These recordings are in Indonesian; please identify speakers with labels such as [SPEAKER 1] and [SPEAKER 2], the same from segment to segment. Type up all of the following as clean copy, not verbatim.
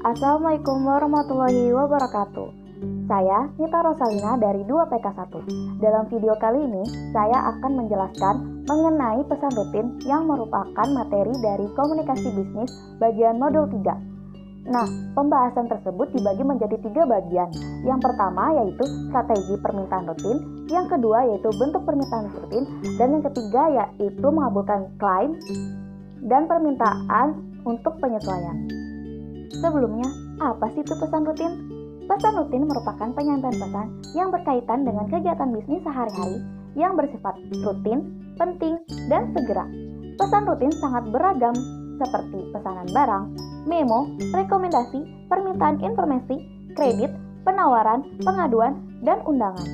[SPEAKER 1] Assalamualaikum warahmatullahi wabarakatuh. Saya Nita Rosalina dari 2PK1. Dalam video kali ini, saya akan menjelaskan mengenai pesan rutin yang merupakan materi dari komunikasi bisnis bagian modul 3. Nah, pembahasan tersebut dibagi menjadi 3 bagian. Yang pertama yaitu strategi permintaan rutin, yang kedua yaitu bentuk permintaan rutin, dan yang ketiga yaitu mengabulkan klaim dan permintaan untuk penyesuaian. Sebelumnya, apa sih itu pesan rutin? Pesan rutin merupakan penyampaian pesan yang berkaitan dengan kegiatan bisnis sehari-hari yang bersifat rutin, penting, dan segera. Pesan rutin sangat beragam seperti pesanan barang, memo, rekomendasi, permintaan informasi, kredit, penawaran, pengaduan, dan undangan.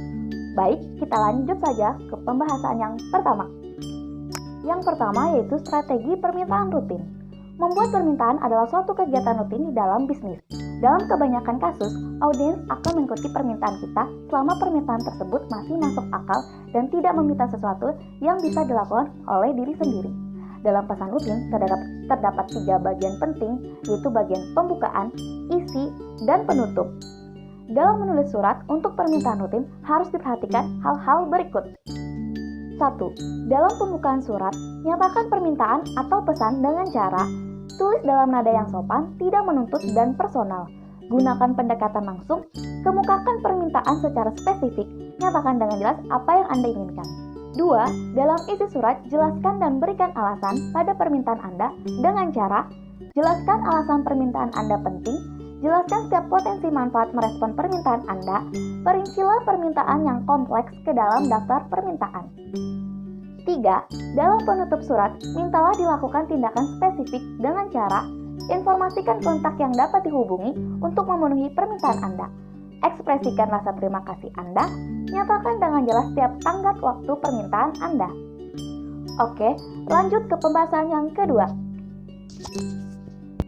[SPEAKER 1] Baik, kita lanjut saja ke pembahasan yang pertama. Yang pertama yaitu strategi permintaan rutin. Membuat permintaan adalah suatu kegiatan rutin di dalam bisnis. Dalam kebanyakan kasus, audiens akan mengikuti permintaan kita selama permintaan tersebut masih masuk akal dan tidak meminta sesuatu yang bisa dilakukan oleh diri sendiri. Dalam pesan rutin terdapat 3 bagian penting, yaitu bagian pembukaan, isi, dan penutup. Dalam menulis surat untuk permintaan rutin harus diperhatikan hal-hal berikut. 1. Dalam pembukaan surat, nyatakan permintaan atau pesan dengan cara tulis dalam nada yang sopan, tidak menuntut dan personal. Gunakan pendekatan langsung, kemukakan permintaan secara spesifik, nyatakan dengan jelas apa yang Anda inginkan. 2. Dalam isi surat, jelaskan dan berikan alasan pada permintaan Anda dengan cara jelaskan alasan permintaan Anda penting, jelaskan setiap potensi manfaat merespon permintaan Anda, perincilah permintaan yang kompleks ke dalam daftar permintaan. 3. Dalam penutup surat, mintalah dilakukan tindakan spesifik dengan cara informasikan kontak yang dapat dihubungi untuk memenuhi permintaan Anda. Ekspresikan rasa terima kasih Anda, nyatakan dengan jelas setiap tanggal waktu permintaan Anda. Oke, lanjut ke pembahasan yang kedua.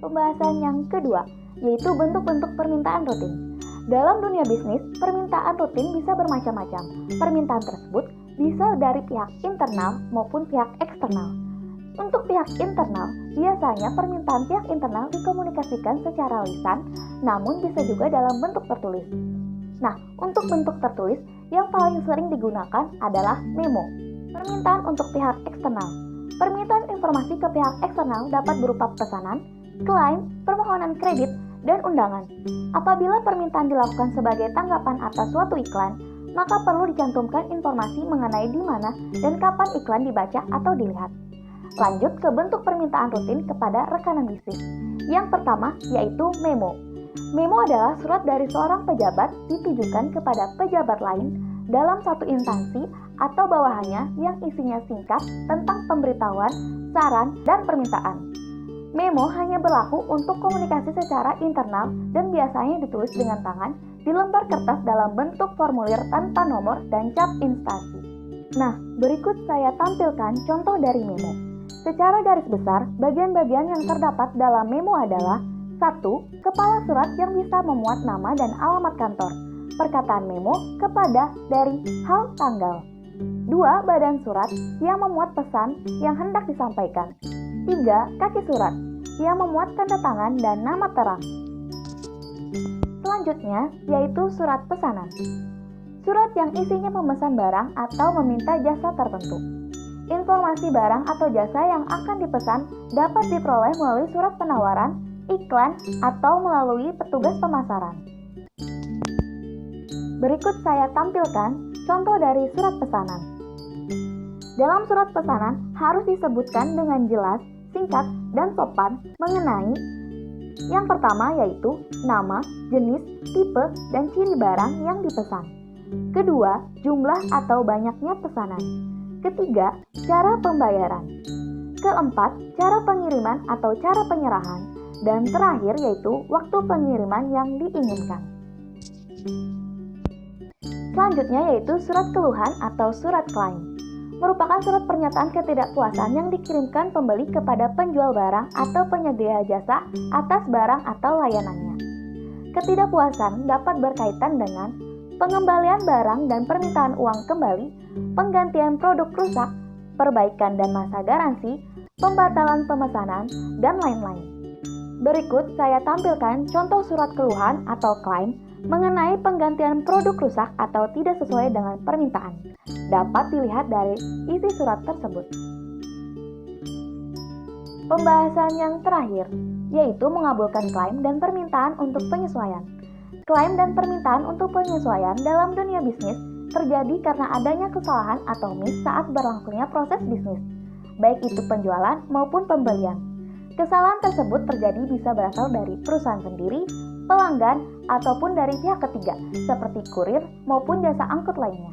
[SPEAKER 1] Pembahasan yang kedua, yaitu bentuk-bentuk permintaan rutin. Dalam dunia bisnis, permintaan rutin bisa bermacam-macam. Permintaan tersebut bisa dari pihak internal maupun pihak eksternal. Untuk pihak internal, biasanya permintaan pihak internal dikomunikasikan secara lisan, namun bisa juga dalam bentuk tertulis. Nah, untuk bentuk tertulis, yang paling sering digunakan adalah memo. Permintaan untuk pihak eksternal. Permintaan informasi ke pihak eksternal dapat berupa pesanan, klaim, permohonan kredit, dan undangan. Apabila permintaan dilakukan sebagai tanggapan atas suatu iklan, maka perlu dicantumkan informasi mengenai di mana dan kapan iklan dibaca atau dilihat. Lanjut ke bentuk permintaan rutin kepada rekanan bisnis. Yang pertama yaitu memo. Memo adalah surat dari seorang pejabat ditujukan kepada pejabat lain dalam satu instansi atau bawahannya yang isinya singkat tentang pemberitahuan, saran, dan permintaan. Memo hanya berlaku untuk komunikasi secara internal dan biasanya ditulis dengan tangan di lembar kertas dalam bentuk formulir tanpa nomor dan cap instansi. Nah, berikut saya tampilkan contoh dari memo. Secara garis besar, bagian-bagian yang terdapat dalam memo adalah 1. Kepala surat yang bisa memuat nama dan alamat kantor. Perkataan memo kepada dari hal tanggal. 2. Badan surat yang memuat pesan yang hendak disampaikan. 3. Kaki surat yang memuat tanda tangan dan nama terang. Selanjutnya yaitu surat pesanan. Surat yang isinya memesan barang atau meminta jasa tertentu. Informasi barang atau jasa yang akan dipesan dapat diperoleh melalui surat penawaran, iklan, atau melalui petugas pemasaran. Berikut saya tampilkan contoh dari surat pesanan. Dalam surat pesanan harus disebutkan dengan jelas, singkat, dan sopan mengenai yang pertama yaitu nama, jenis, tipe, dan ciri barang yang dipesan. Kedua, jumlah atau banyaknya pesanan. Ketiga, cara pembayaran. Keempat, cara pengiriman atau cara penyerahan. Dan terakhir yaitu waktu pengiriman yang diinginkan. Selanjutnya yaitu surat keluhan atau surat klaim. Merupakan surat pernyataan ketidakpuasan yang dikirimkan pembeli kepada penjual barang atau penyedia jasa atas barang atau layanannya. Ketidakpuasan dapat berkaitan dengan pengembalian barang dan permintaan uang kembali, penggantian produk rusak, perbaikan dan masa garansi, pembatalan pemesanan, dan lain-lain. Berikut saya tampilkan contoh surat keluhan atau klaim mengenai penggantian produk rusak atau tidak sesuai dengan permintaan. Dapat dilihat dari isi surat tersebut. Pembahasan yang terakhir, yaitu mengabulkan klaim dan permintaan untuk penyesuaian. Klaim dan permintaan untuk penyesuaian dalam dunia bisnis terjadi karena adanya kesalahan atau miss saat berlangsungnya proses bisnis, baik itu penjualan maupun pembelian. Kesalahan tersebut terjadi bisa berasal dari perusahaan sendiri, pelanggan, ataupun dari pihak ketiga, seperti kurir maupun jasa angkut lainnya.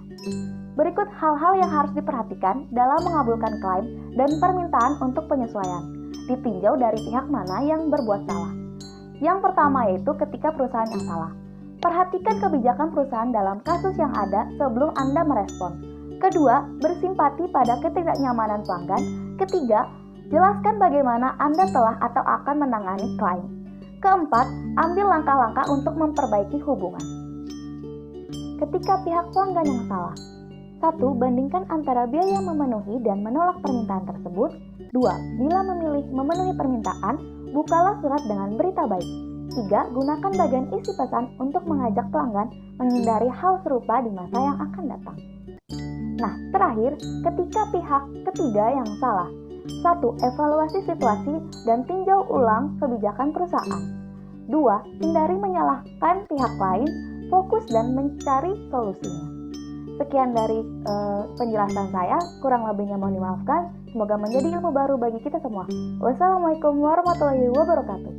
[SPEAKER 1] Berikut hal-hal yang harus diperhatikan dalam mengabulkan klaim dan permintaan untuk penyesuaian, ditinjau dari pihak mana yang berbuat salah. Yang pertama yaitu ketika perusahaan yang salah. Perhatikan kebijakan perusahaan dalam kasus yang ada sebelum Anda merespon. Kedua, bersimpati pada ketidaknyamanan pelanggan. Ketiga, jelaskan bagaimana Anda telah atau akan menangani klaim. Keempat, ambil langkah-langkah untuk memperbaiki hubungan. Ketika pihak pelanggan yang salah. 1. Bandingkan antara biaya memenuhi dan menolak permintaan tersebut. 2. Bila memilih memenuhi permintaan, bukalah surat dengan berita baik. 3. Gunakan bagian isi pesan untuk mengajak pelanggan menghindari hal serupa di masa yang akan datang. Nah, terakhir, ketika pihak ketiga yang salah. 1. Evaluasi situasi dan tinjau ulang kebijakan perusahaan. 2. Hindari menyalahkan pihak lain, fokus dan mencari solusinya. Sekian dari penjelasan saya, kurang lebihnya mohon dimaafkan. Semoga menjadi ilmu baru bagi kita semua. Wassalamualaikum warahmatullahi wabarakatuh.